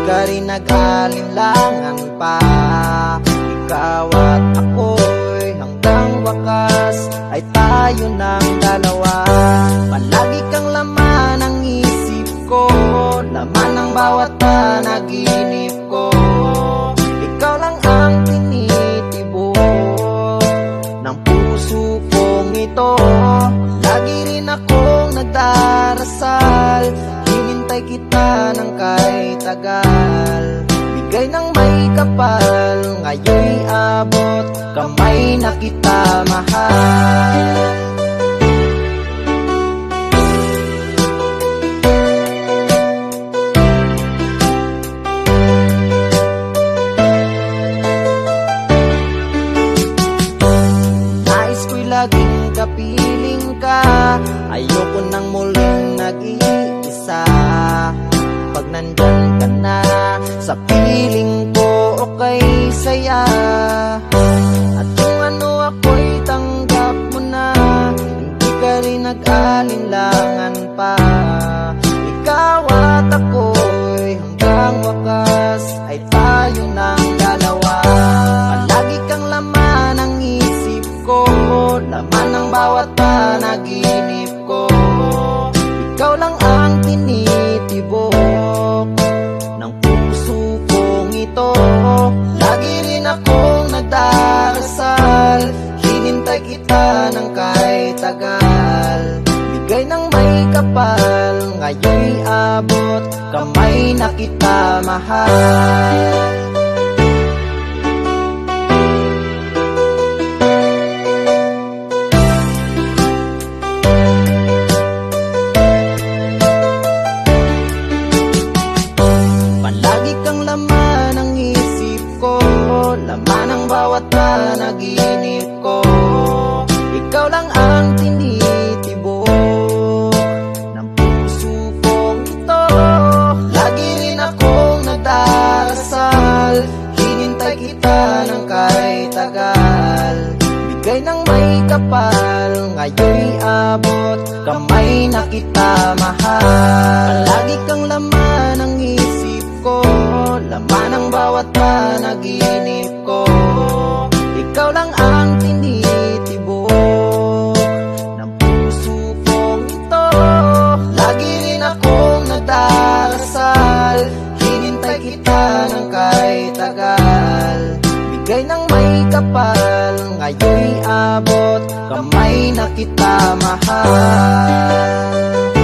ka rin nag-alinlangan pa. Ikaw at ako'y hanggang wakas ay tayo ng dalawa. Palagi kang laman ng isip ko, laman ng bawat panaginip ko. Ikaw lang ang tinitibok ng puso kong ito. Lagi rin akong nagdarasal, hinintay kita ng kahit tagal. Bigay ng may kapal, ngayon'y abot, kamay na kita mahal. Nais ko'y laging kapiling ka, ayoko nang muling nag-iisa. Pag nandyan ka na sa piling ko, okay saya. At kung ano ako'y tanggap mo na, hindi ka rin nag-alinlangan pa. Ikaw at ako'y hanggang wakas ay tayo ng dalawa. Palagi kang laman ng isip ko, laman ng bawat panaginip ko. Ikaw lang ang tinitibok ng puso kong ito. Lagi rin akong nagdarasal, hinintay kita ng kahit tagal. Bigay ng may kapal, ngayon'y abot, kamay na kita mahal. Laman ang bawat panaginip ko. Ikaw lang ang tinitibok ng puso kong ito. Lagi rin akong nagdarasal, hinintay kita ng kahit tagal. Bigay ng may kapal, ngayon'y abot, kamay na kita mahal. Palagi kang laman ng isip ko, laman ang bawat panaginip ko. Ikaw lang ang tinitibok ng puso kong ito. Lagi rin akong nagdarasal, hinintay kita ng kahit tagal. Bigay ng may kapal, ngayon'y abot, kamay na kita mahal.